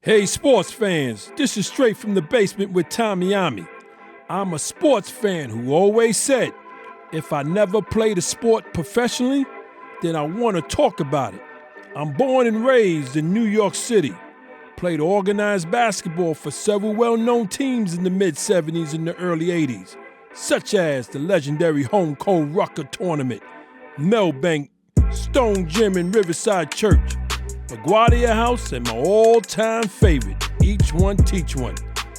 Hey sports fans, this is Straight from the Basement with Tommy Ommy. I'm a sports fan who always said, if I never played a sport professionally, then I want to talk about it. I'm born and raised in New York City. Played organized basketball for several well-known teams in the mid-'70s and the early '80s, such as the legendary Home Cold Rucker Tournament, Melbank, Stone Gym and Riverside Church, LaGuardia House, and my all-time favorite, Each One Teach One.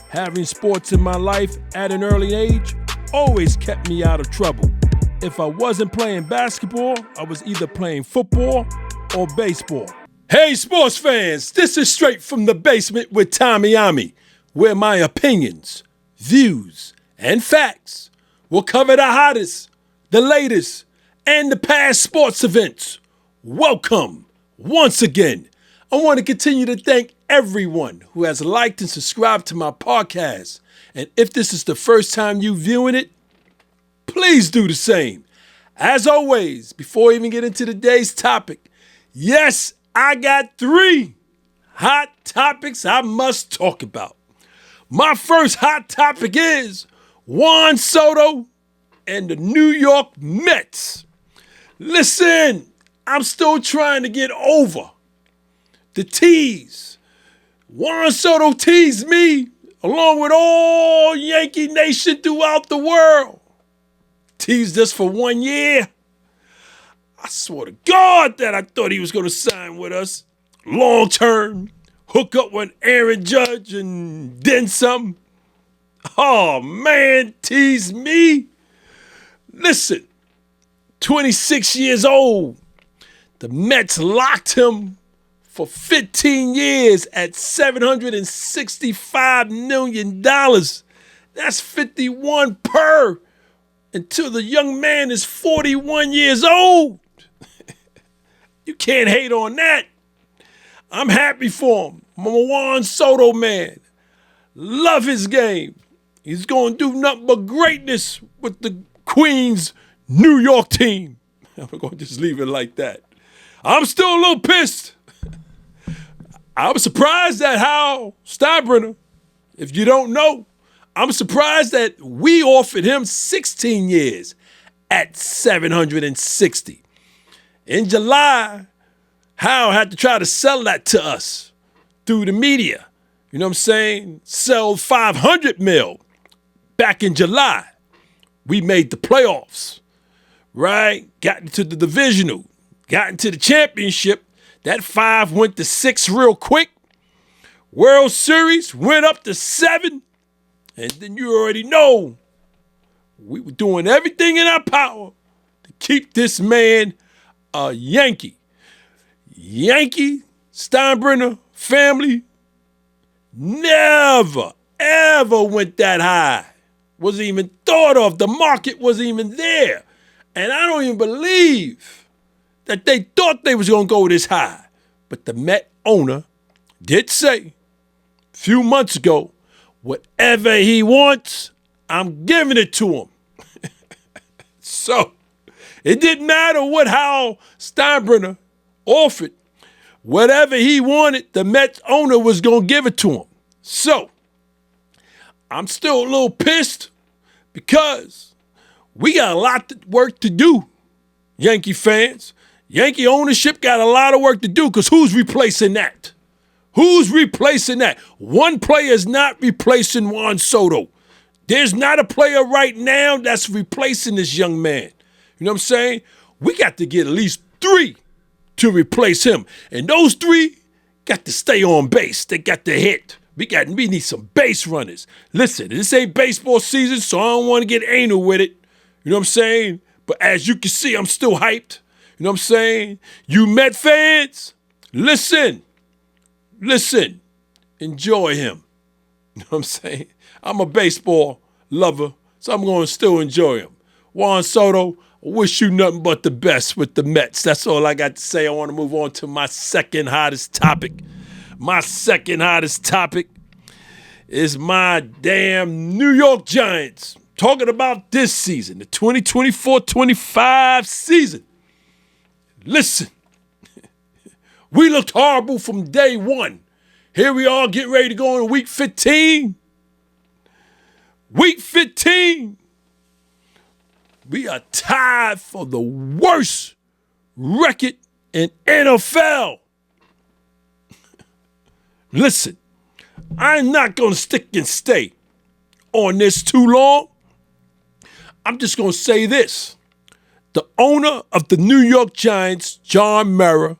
Having sports in my life at an early age always kept me out of trouble. If I wasn't playing basketball, I was either playing football or baseball. Hey sports fans, this is Straight from the Basement with Tommy Ommy, where my opinions, views, and facts will cover the hottest, the latest, and the past sports events. Welcome. Once again, I want to continue to thank everyone who has liked and subscribed to my podcast. And if this is the first time you viewing it, please do the same. As always, before I even get into today's topic, yes, I got 3 hot topics I must talk about. My first hot topic is Juan Soto and the New York Mets. Listen, I'm still trying to get over the tease. Juan Soto teased me along with all Yankee Nation throughout the world. Teased us for 1 year. I swear to God that I thought he was going to sign with us long term, hook up with Aaron Judge and then some. Oh man, tease me. Listen, 26 years old. The Mets locked him for 15 years at $765 million. That's 51 per until the young man is 41 years old. You can't hate on that. I'm happy for him. I'm a Juan Soto man. Love his game. He's going to do nothing but greatness with the Queens, New York team. I'm going to just leave it like that. I'm still a little pissed. I was surprised at how Steinbrenner, if you don't know, I'm surprised that we offered him 16 years at 760. In July, Howe had to try to sell that to us through the media. You know what I'm saying? Sell 500 mil. Back in July, we made the playoffs, right? Got into the divisional. Got into the championship. That 5 went to 6 real quick. World Series went up to 7. And then you already know we were doing everything in our power to keep this man a Yankee. Yankee, Steinbrenner family never, ever went that high. Wasn't even thought of. The market wasn't even there. And I don't even believe that they thought they was going to go this high. But the Met owner did say a few months ago, whatever he wants, I'm giving it to him. So it didn't matter what Hal Steinbrenner offered. Whatever he wanted, the Mets owner was going to give it to him. So I'm still a little pissed because we got a lot of work to do, Yankee fans. Yankee ownership got a lot of work to do because who's replacing that? Who's replacing that? One player is not replacing Juan Soto. There's not a player right now that's replacing this young man. You know what I'm saying? We got to get at least 3 to replace him. And those 3 got to stay on base. They got to hit. We need some base runners. Listen, this ain't baseball season, so I don't want to get anal with it. You know what I'm saying? But as you can see, I'm still hyped. You know what I'm saying? You Met fans, listen, enjoy him. You know what I'm saying? I'm a baseball lover, so I'm going to still enjoy him. Juan Soto, I wish you nothing but the best with the Mets. That's all I got to say. I want to move on to my second hottest topic. My second hottest topic is my damn New York Giants. Talking about this season, the 2024-25 season. Listen, we looked horrible from day one. Here we are getting ready to go into week 15. Week 15. We are tied for the worst record in NFL. Listen, I'm not going to stick and stay on this too long. I'm just going to say this. The owner of the New York Giants, John Mara,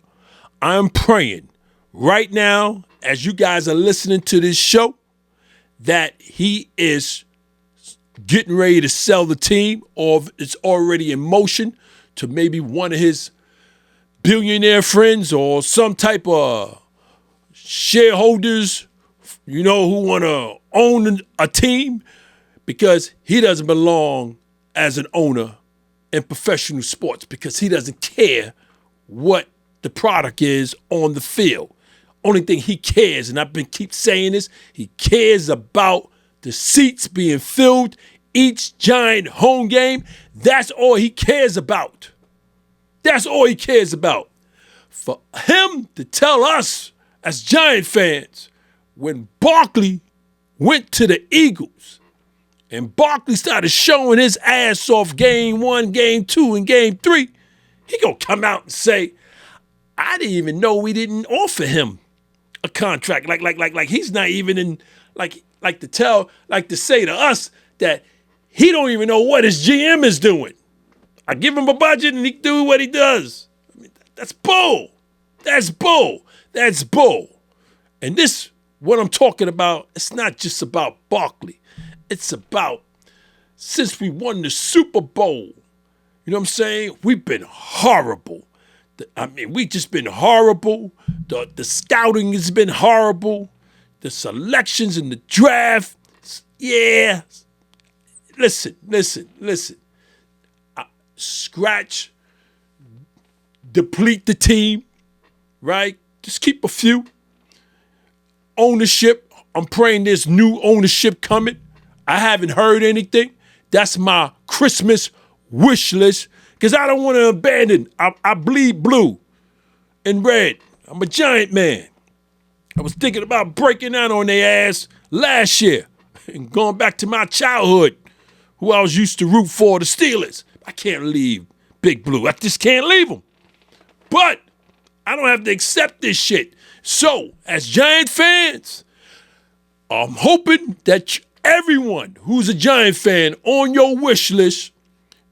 I'm praying right now, as you guys are listening to this show, that he is getting ready to sell the team, or it's already in motion to maybe one of his billionaire friends or some type of shareholders, who want to own a team, because he doesn't belong as an owner in professional sports, because he doesn't care what the product is on the field. Only thing he cares, and I've been keep saying this, he cares about the seats being filled each Giant home game. That's all he cares about. That's all he cares about. For him to tell us as Giant fans, when Barkley went to the Eagles and Barkley started showing his ass off game 1, game 2, and game 3, he gonna come out and say, I didn't even know we didn't offer him a contract. Like he's not even in, like to say to us that he don't even know what his GM is doing. I give him a budget and he do what he does. I mean, that's bull. That's bull. That's bull. And this, what I'm talking about, it's not just about Barkley. It's about, since we won the Super Bowl, you know what I'm saying? We've been horrible. We just been horrible. The scouting has been horrible. The selections in the draft, yeah. Listen. Scratch, deplete the team, right? Just keep a few. Ownership, I'm praying there's new ownership coming. I haven't heard anything. That's my Christmas wish list, because I don't want to abandon. I bleed blue and red. I'm a Giant man. I was thinking about breaking out on their ass last year and going back to my childhood, who I was used to root for, the Steelers. I can't leave Big Blue. I just can't leave them. But I don't have to accept this shit. So, as Giant fans, I'm hoping that everyone who's a Giant fan on your wish list,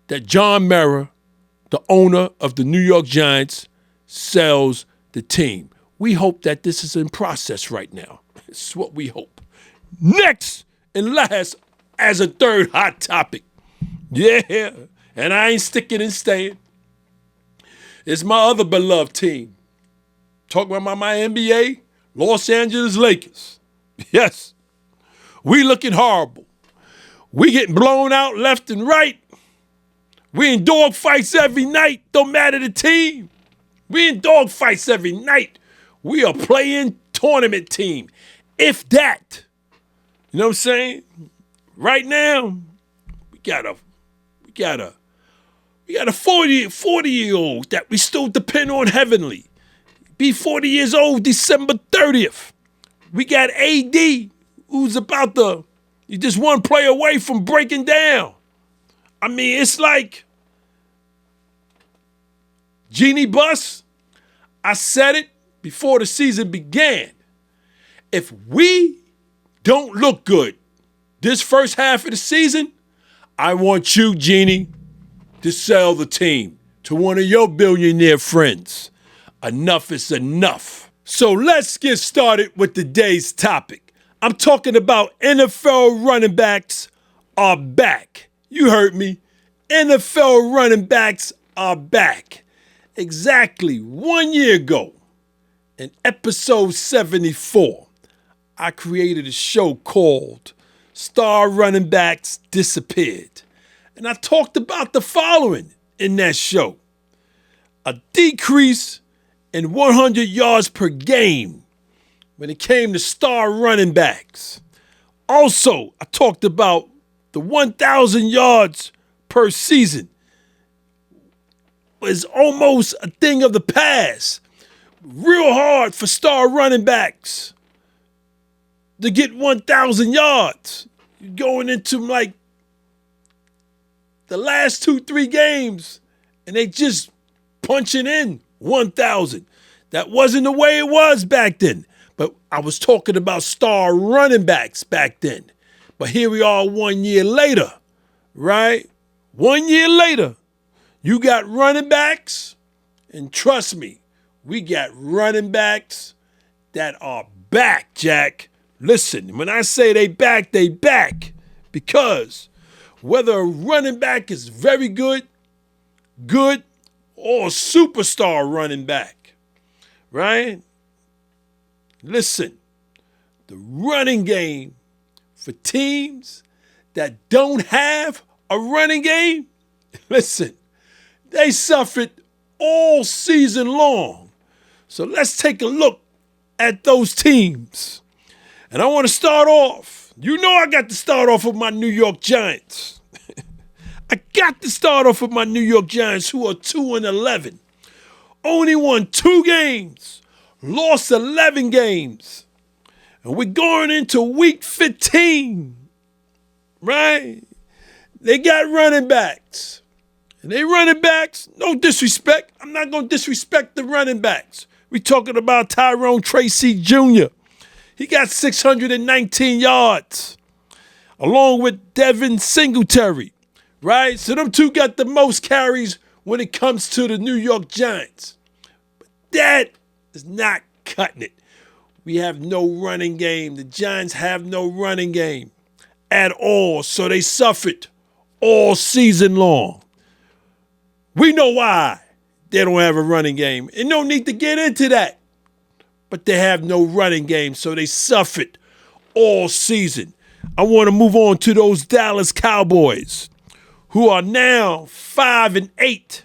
that John Mara, the owner of the New York Giants, sells the team. We hope that this is in process right now. It's what we hope. Next and last, as a third hot topic, yeah, and I ain't sticking and staying, it's my other beloved team. Talking about my NBA, Los Angeles Lakers. Yes, we looking horrible. We getting blown out left and right. We in dog fights every night. Don't matter the team. We in dog fights every night. We are playing tournament team. If that. You know what I'm saying? Right now, we got a 40-year-old that we still depend on heavily. Be 40 years old December 30th. We got AD, who's he's just one play away from breaking down. I mean, it's like Genie Bus. I said it before the season began. If we don't look good this first half of the season, I want you, Genie, to sell the team to one of your billionaire friends. Enough is enough. So let's get started with today's topic. I'm talking about NFL running backs are back. You heard me. NFL running backs are back. Exactly 1 year ago, in episode 74, I created a show called Star Running Backs Disappeared. And I talked about the following in that show: a decrease in 100 yards per game when it came to star running backs. Also, I talked about the 1,000 yards per season was almost a thing of the past. Real hard for star running backs to get 1,000 yards. You're going into like the last 2-3 games, and they just punching in 1,000. That wasn't the way it was back then. But I was talking about star running backs back then. But here we are 1 year later, right? 1 year later, you got running backs, and trust me, we got running backs that are back, Jack. Listen, when I say they back, because whether a running back is very good, or a superstar running back, right? Listen, the running game for teams that don't have a running game, listen, they suffered all season long. So let's take a look at those teams. And I want to start off. You know I got to start off with my New York Giants. I got to start off with my New York Giants, who are 2-11. Only won 2 games, lost 11 games. And we're going into week 15, right? They got running backs. And they running backs, no disrespect. I'm not going to disrespect the running backs. We're talking about Tyrone Tracy Jr. He got 619 yards, along with Devin Singletary, right? So them two got the most carries when it comes to the New York Giants. But that is not cutting it. We have no running game. The Giants have no running game at all, so they suffered all season long. We know why they don't have a running game, and no need to get into that. But they have no running game, so they suffered all season. I want to move on to those Dallas Cowboys, who are now 5-8,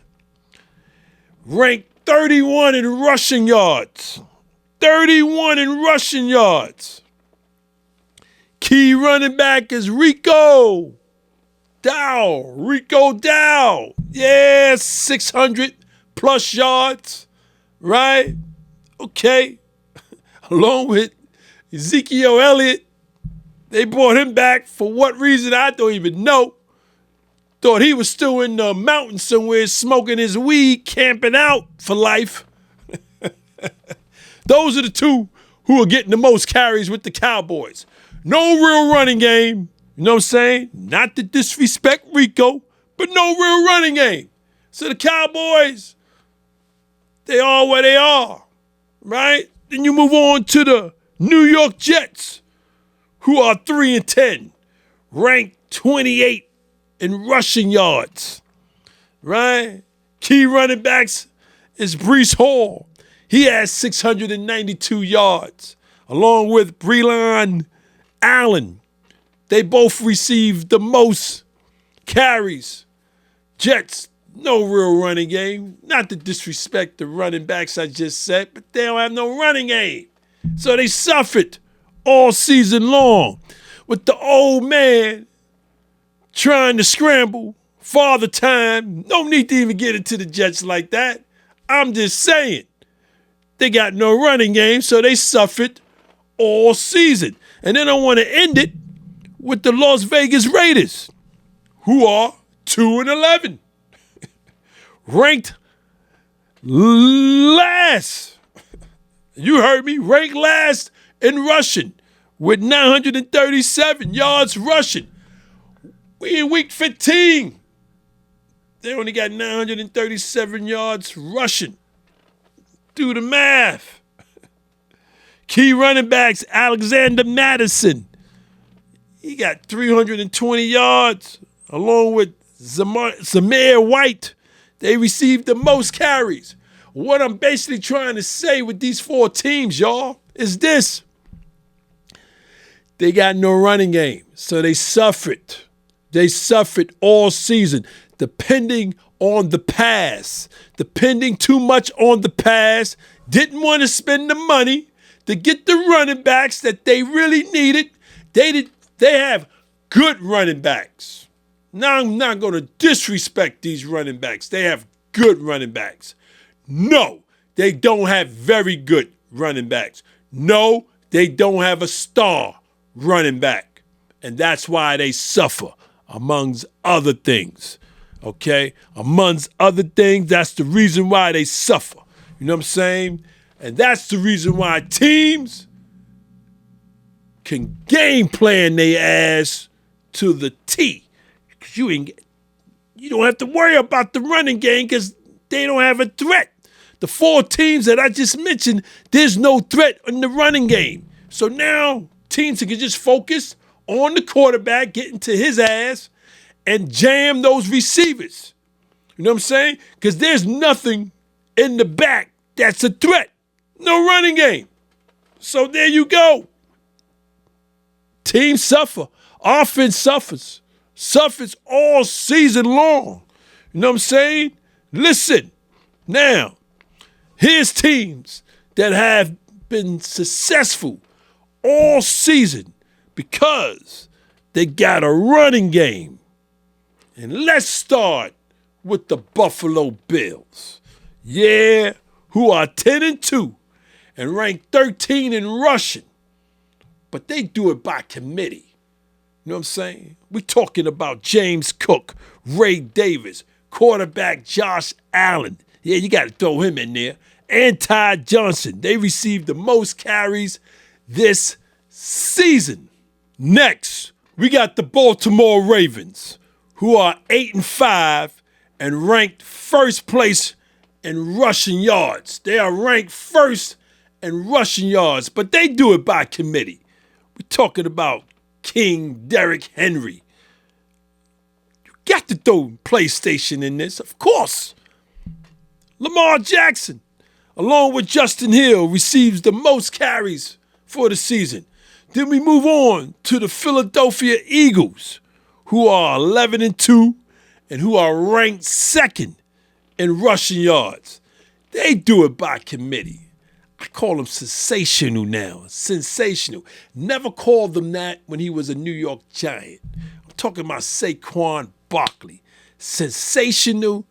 ranked 31 in rushing yards. 31 in rushing yards. Key running back is Rico Dowdle. Yeah, 600 plus yards, right? Okay. Along with Ezekiel Elliott. They brought him back for what reason, I don't even know. Thought he was still in the mountains somewhere smoking his weed, camping out for life. Those are the two who are getting the most carries with the Cowboys. No real running game. You know what I'm saying? Not to disrespect Rico, but no real running game. So the Cowboys, they are where they are, right? Then you move on to the New York Jets, who are 3-10, ranked 28 in rushing yards, right? Key running backs is Breece Hall. He has 692 yards, along with Breland Allen. They both received the most carries. Jets, no real running game. Not to disrespect the running backs I just said, but they don't have no running game. So they suffered all season long with the old man trying to scramble, father time. No need to even get into the Jets like that. I'm just saying. They got no running game, so they suffered all season. And then I want to end it with the Las Vegas Raiders, who are 2-11, ranked last. You heard me, ranked last in rushing with 937 yards rushing. We in week 15. They only got 937 yards rushing. Do the math. Key running backs, Alexander Madison. He got 320 yards, along with Zamir White. They received the most carries. What I'm basically trying to say with these 4 teams, y'all, is this. They got no running game, so they suffered. They suffered all season, depending on the pass. Depending too much on the pass. Didn't want to spend the money to get the running backs that they really needed. They have good running backs. Now, I'm not going to disrespect these running backs. They have good running backs. No, they don't have very good running backs. No, they don't have a star running back. And that's why they suffer, amongst other things. Okay? Amongst other things, that's the reason why they suffer. You know what I'm saying? And that's the reason why teams can game plan their ass to the T. Because you don't have to worry about the running game because they don't have a threat. The 4 teams that I just mentioned, there's no threat in the running game. So now teams can just focus on the quarterback, getting to his ass, and jam those receivers. You know what I'm saying? Because there's nothing in the back that's a threat. No running game. So there you go. Teams suffer. Offense suffers. Suffers all season long. You know what I'm saying? Listen, now, here's teams that have been successful all season because they got a running game. And let's start with the Buffalo Bills. Yeah, who are 10-2 and ranked 13 in rushing. But they do it by committee. You know what I'm saying? We're talking about James Cook, Ray Davis, quarterback Josh Allen. Yeah, you got to throw him in there. And Ty Johnson. They received the most carries this season. Next, we got the Baltimore Ravens, who are 8-5 and ranked first place in rushing yards. They are ranked first in rushing yards, but they do it by committee. We're talking about King Derrick Henry. You got to throw PlayStation in this, of course. Lamar Jackson, along with Justin Hill, receives the most carries for the season. Then we move on to the Philadelphia Eagles, who are 11-2 and who are ranked second in rushing yards. They do it by committee. I call him sensational now. Sensational. Never called him that when he was a New York Giant. I'm talking about Saquon Barkley. Sensational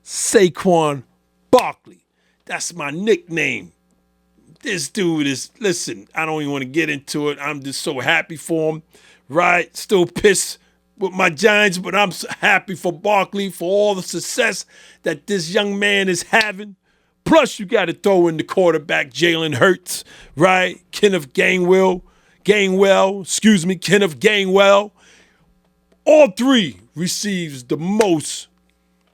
Saquon Barkley. That's my nickname. This dude is, listen, I don't even want to get into it. I'm just so happy for him, right? Still pissed with my Giants, but I'm so happy for Barkley for all the success that this young man is having. Plus, you got to throw in the quarterback, Jalen Hurts, right? Kenneth Gainwell. All three receives the most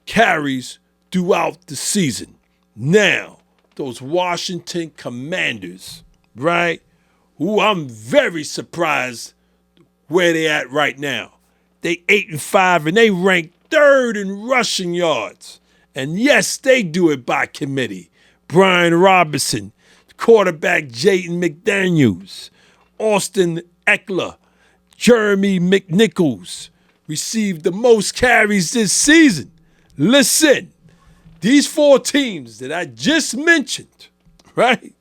carries throughout the season. Now, those Washington Commanders, right? Who I'm very surprised where they at right now. They 8-5 and they rank third in rushing yards. And yes, they do it by committee. Brian Robinson, quarterback Jaden McDaniels, Austin Eckler, Jeremy McNichols received the most carries this season. Listen, these 4 teams that I just mentioned, right?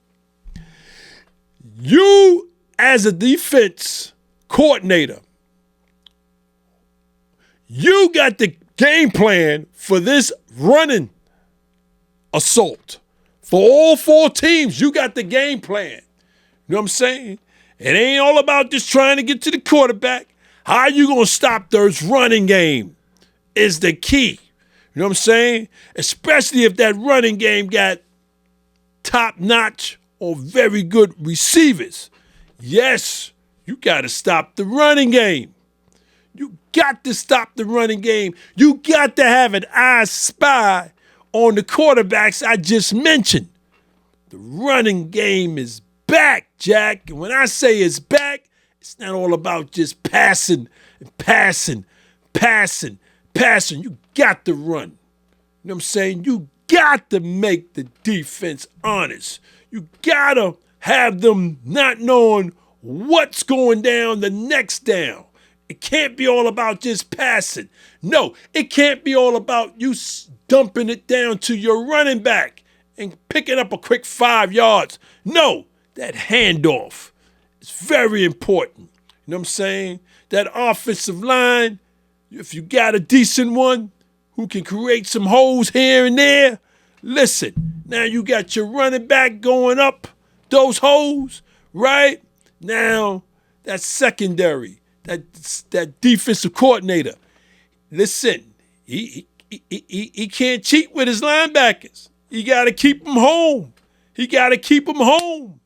You, as a defense coordinator, you got the game plan for this running assault. For all 4 teams, you got the game plan. You know what I'm saying? It ain't all about just trying to get to the quarterback. How you going to stop this running game is the key. You know what I'm saying? Especially if that running game got top-notch or very good receivers. Yes, you got to stop the running game. You got to stop the running game. You got to have an eye spy on the quarterbacks I just mentioned. The running game is back, Jack. And when I say it's back, it's not all about just passing. You got to run. You know what I'm saying? You got to make the defense honest. You got to have them not knowing what's going down the next down. It can't be all about just passing. No, it can't be all about you dumping it down to your running back and picking up a quick 5 yards. No, that handoff is very important. You know what I'm saying? That offensive line, if you got a decent one who can create some holes here and there, listen, now you got your running back going up those holes, right? Now, that secondary, that defensive coordinator. Listen, he can't cheat with his linebackers. You got to keep them home. He got to keep them home,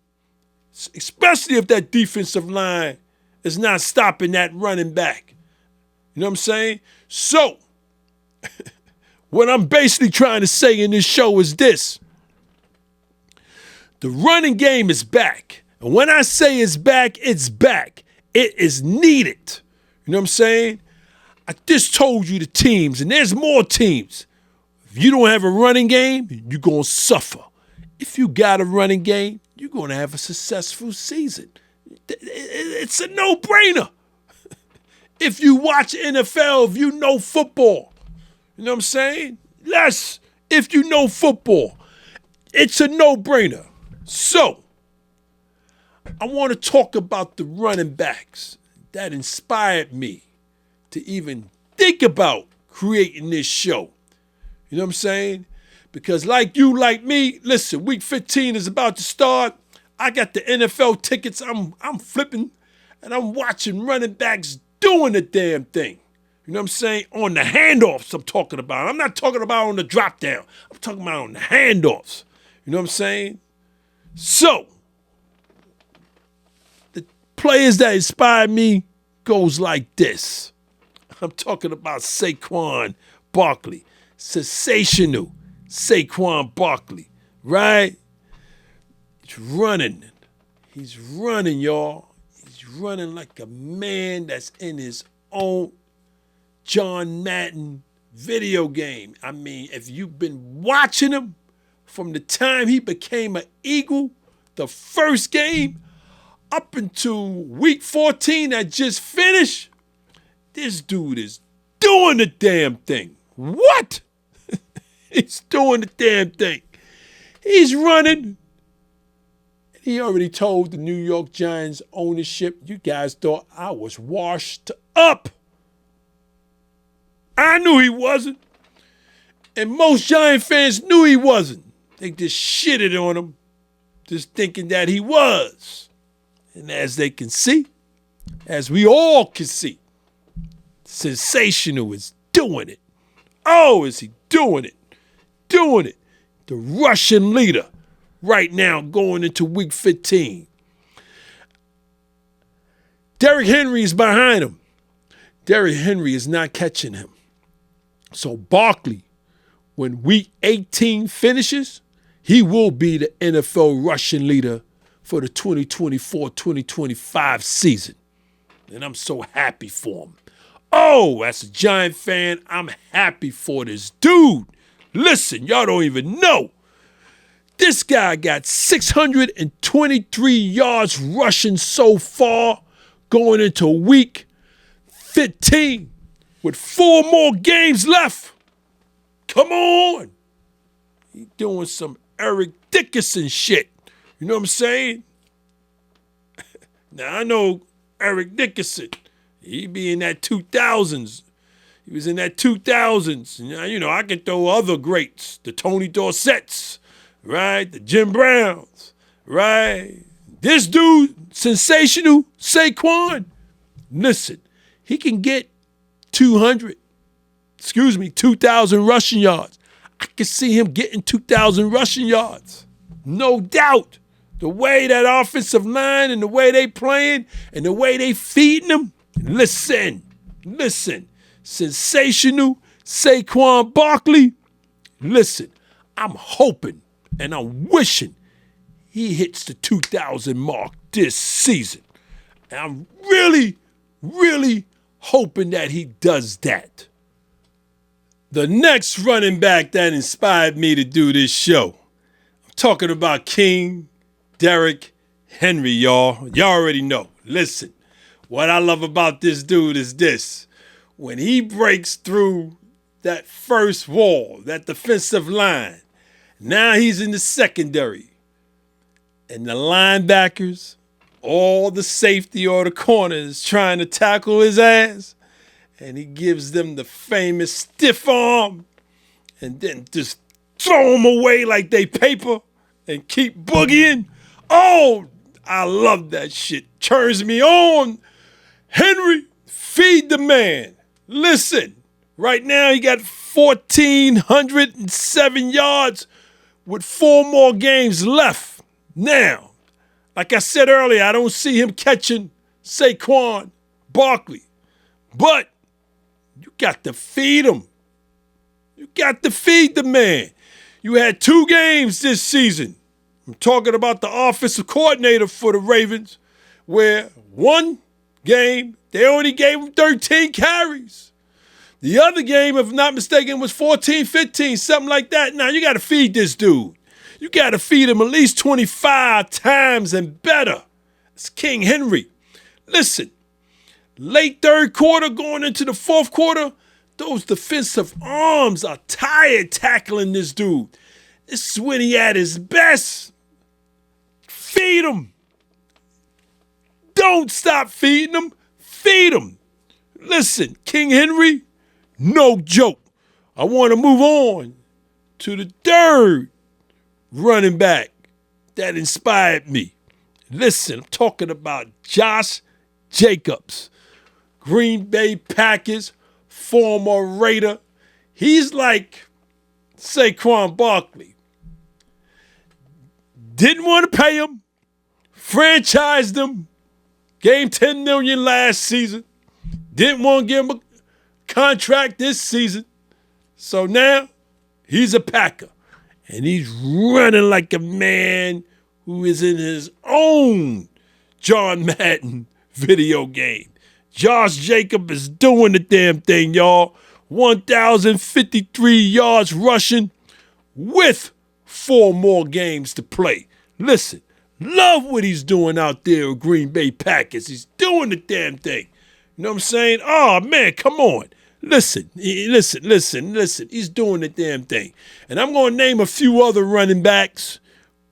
especially if that defensive line is not stopping that running back. You know what I'm saying? So, what I'm basically trying to say in this show is this. The running game is back. And when I say it's back, it's back. It is needed. You know what I'm saying? I just told you the teams, and there's more teams. If you don't have a running game, you're going to suffer. If you got a running game, you're going to have a successful season. It's a no-brainer. If you watch NFL, if you know football, you know what I'm saying? Yes, if you know football, it's a no-brainer. So, I want to talk about the running backs that inspired me to even think about creating this show. You know what I'm saying? Because like you, like me, listen, week 15 is about to start. I got the NFL tickets. I'm flipping, and I'm watching running backs doing the damn thing. You know what I'm saying? On the handoffs I'm talking about. I'm not talking about on the drop down. I'm talking about on the handoffs. You know what I'm saying? So, the players that inspired me goes like this. I'm talking about Saquon Barkley. Sensational Saquon Barkley, right? He's running. He's running, y'all. He's running like a man that's in his own John Madden video game. I mean, if you've been watching him from the time he became an Eagle, the first game, up until week 14 that just finished, this dude is doing the damn thing. What? He's doing the damn thing. He's running. He already told the New York Giants ownership, you guys thought I was washed up. I knew he wasn't. And most Giant fans knew he wasn't. They just shitted on him, just thinking that he was. And as they can see, as we all can see, Sensational is doing it. Oh, is he doing it? Doing it. The Russian leader right now going into week 15. Derrick Henry is behind him. Derrick Henry is not catching him. So Barkley, when week 18 finishes, he will be the NFL rushing leader for the 2024-2025 season. And I'm so happy for him. Oh, as a Giant fan, I'm happy for this dude. Listen, y'all don't even know. This guy got 623 yards rushing so far going into week 15 with 4 more games left. Come on. He doing some Eric Dickerson shit. You know what I'm saying? Now, I know Eric Dickerson. He be in that 2000s. He was in that 2000s. You know, I can throw other greats. The Tony Dorsetts, right? The Jim Browns, right? This dude, Sensational Saquon. Listen, he can get 2,000 rushing yards. I can see him getting 2,000 rushing yards. No doubt. The way that offensive line and the way they playing and the way they feeding them. Listen. Sensational Saquon Barkley. Listen, I'm hoping and I'm wishing he hits the 2,000 mark this season. And I'm really, really hoping that he does that. The next running back that inspired me to do this show, I'm talking about King Derrick Henry, y'all. Y'all already know. Listen, what I love about this dude is this. When he breaks through that first wall, that defensive line, now he's in the secondary. And the linebackers, all the safety or the corners trying to tackle his ass. And he gives them the famous stiff arm and then just throw them away like they paper and keep boogieing. Oh, I love that shit. Turns me on. Henry, feed the man. Listen, right now he got 1,407 yards with 4 more games left. Now, like I said earlier, I don't see him catching Saquon Barkley. But you got to feed him. You got to feed the man. You had 2 games this season. I'm talking about the offensive coordinator for the Ravens, where one game, they only gave him 13 carries. The other game, if I'm not mistaken, was 14, 15, something like that. Now, you got to feed this dude. You got to feed him at least 25 times and better. It's King Henry. Listen, late third quarter going into the fourth quarter, those defensive arms are tired tackling this dude. This is when he at his best. Feed him. Don't stop feeding him. Feed him. Listen, King Henry, no joke. I want to move on to the third running back that inspired me. Listen, I'm talking about Josh Jacobs, Green Bay Packers, former Raider. He's like Saquon Barkley. Didn't want to pay him, franchised him, gave him $10 million last season. Didn't want to give him a contract this season. So now he's a Packer. And he's running like a man who is in his own John Madden video game. Josh Jacobs is doing the damn thing, y'all. 1,053 yards rushing with 4 more games to play. Listen, love what he's doing out there with Green Bay Packers. He's doing the damn thing. You know what I'm saying? Oh, man, come on. Listen. He's doing the damn thing. And I'm going to name a few other running backs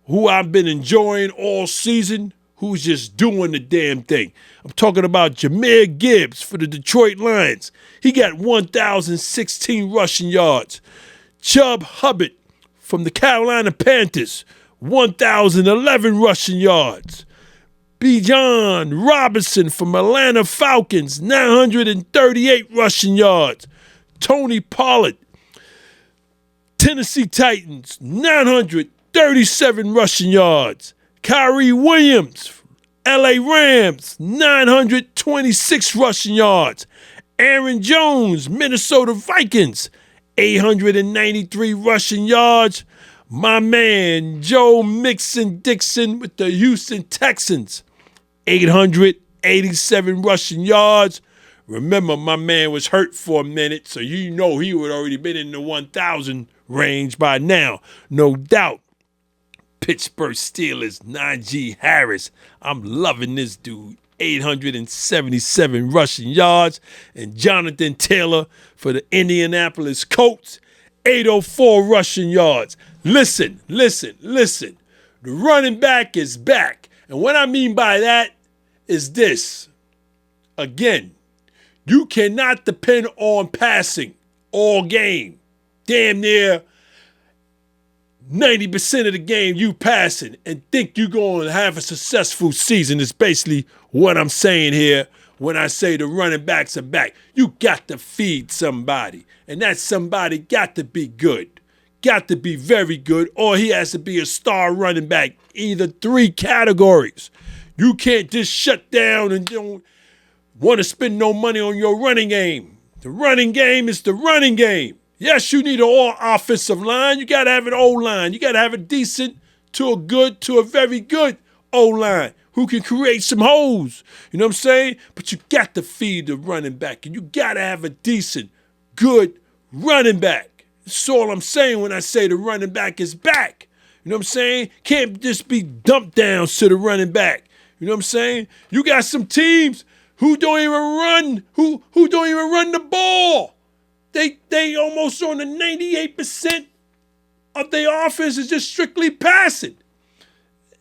who I've been enjoying all season, who's just doing the damn thing. I'm talking about Jahmyr Gibbs for the Detroit Lions. He got 1,016 rushing yards. Chubb Hubbard from the Carolina Panthers, 1,011 rushing yards. Bijan Robinson from Atlanta Falcons, 938 rushing yards. Tony Pollard, Tennessee Titans, 937 rushing yards. Kyrie Williams, LA Rams, 926 rushing yards. Aaron Jones, Minnesota Vikings, 893 rushing yards. My man, Joe Mixon Dixon with the Houston Texans, 887 rushing yards. Remember, my man was hurt for a minute, so you know he would already been in the 1,000 range by now. No doubt. Pittsburgh Steelers, Najee Harris. I'm loving this dude. 877 rushing yards. And Jonathan Taylor for the Indianapolis Colts, 804 rushing yards. Listen. The running back is back. And what I mean by that is this. Again, you cannot depend on passing all game. Damn near 90% of the game you passing and think you're going to have a successful season is basically what I'm saying here when I say the running backs are back. You got to feed somebody, and that somebody got to be good, got to be very good, or he has to be a star running back, either 3 categories. You can't just shut down and don't want to spend no money on your running game. The running game is the running game. Yes, you need an all-offensive line. You got to have an O-line. You got to have a decent to a good to a very good O-line who can create some holes. You know what I'm saying? But you got to feed the running back, and you got to have a decent, good running back. That's all I'm saying when I say the running back is back. You know what I'm saying? Can't just be dumped down to the running back. You know what I'm saying? You got some teams who don't even run, who don't even run the ball. They almost on the 98% of their offense is just strictly passing.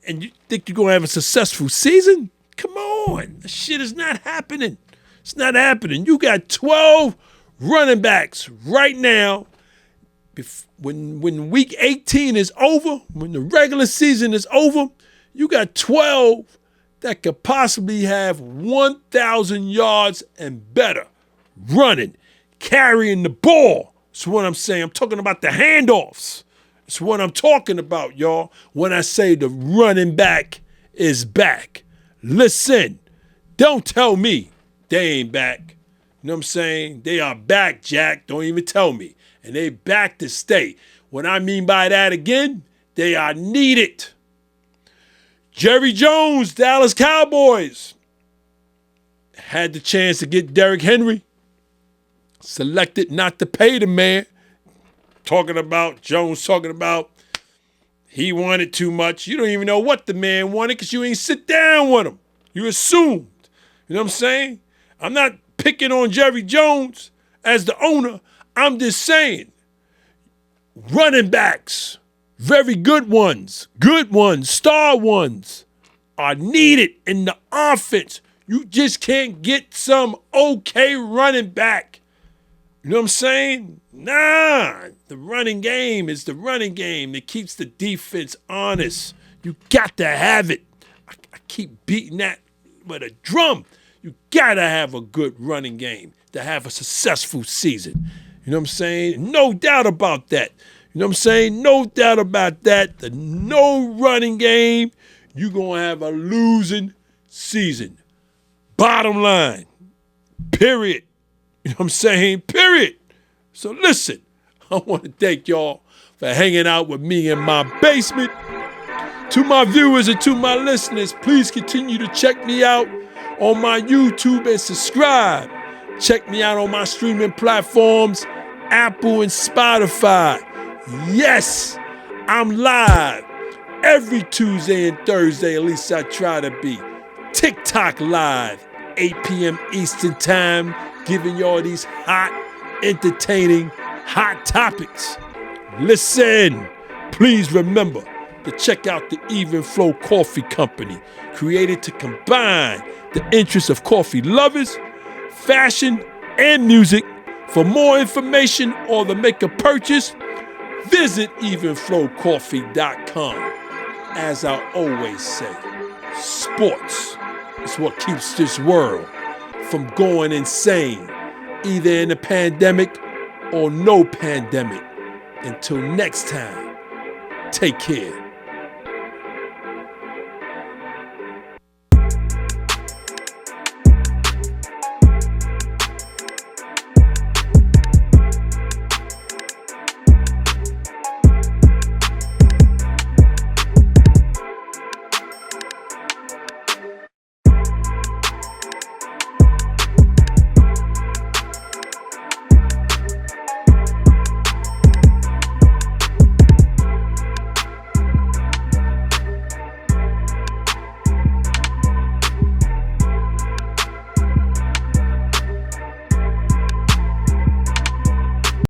And you think you're going to have a successful season? Come on. That shit is not happening. It's not happening. You got 12 running backs right now. When week 18 is over, when the regular season is over, you got 12 that could possibly have 1,000 yards and better running, carrying the ball. That's what I'm saying. I'm talking about the handoffs. That's what I'm talking about, y'all, when I say the running back is back. Listen, don't tell me they ain't back. You know what I'm saying? They are back, Jack. Don't even tell me. And they back to stay. What I mean by that again, they are needed. Jerry Jones, Dallas Cowboys, had the chance to get Derrick Henry. Selected not to pay the man. Jones talking about he wanted too much. You don't even know what the man wanted because you ain't sit down with him. You assumed. You know what I'm saying? I'm not picking on Jerry Jones as the owner. I'm just saying running backs, very good ones, star ones, are needed in the offense. You just can't get some okay running back. You know what I'm saying? Nah, the running game is the running game that keeps the defense honest. You got to have it. I keep beating that with a drum. You got to have a good running game to have a successful season. You know what I'm saying? No doubt about that. You know what I'm saying? No doubt about that. The no running game, you're going to have a losing season. Bottom line, period. You know what I'm saying? Period. So listen, I want to thank y'all for hanging out with me in my basement. To my viewers and to my listeners, please continue to check me out on my YouTube and subscribe. Check me out on my streaming platforms, Apple and Spotify. Yes, I'm live every Tuesday and Thursday, at least I try to be. TikTok live, 8 p.m. Eastern time, giving y'all these hot, entertaining, hot topics. Listen, please remember to check out the Even Flow Coffee Company, created to combine the interests of coffee lovers, fashion, and music. For more information or to make a purchase, visit evenflowcoffee.com. As I always say, sports is what keeps this world from going insane, either in a pandemic or no pandemic. Until next time, take care.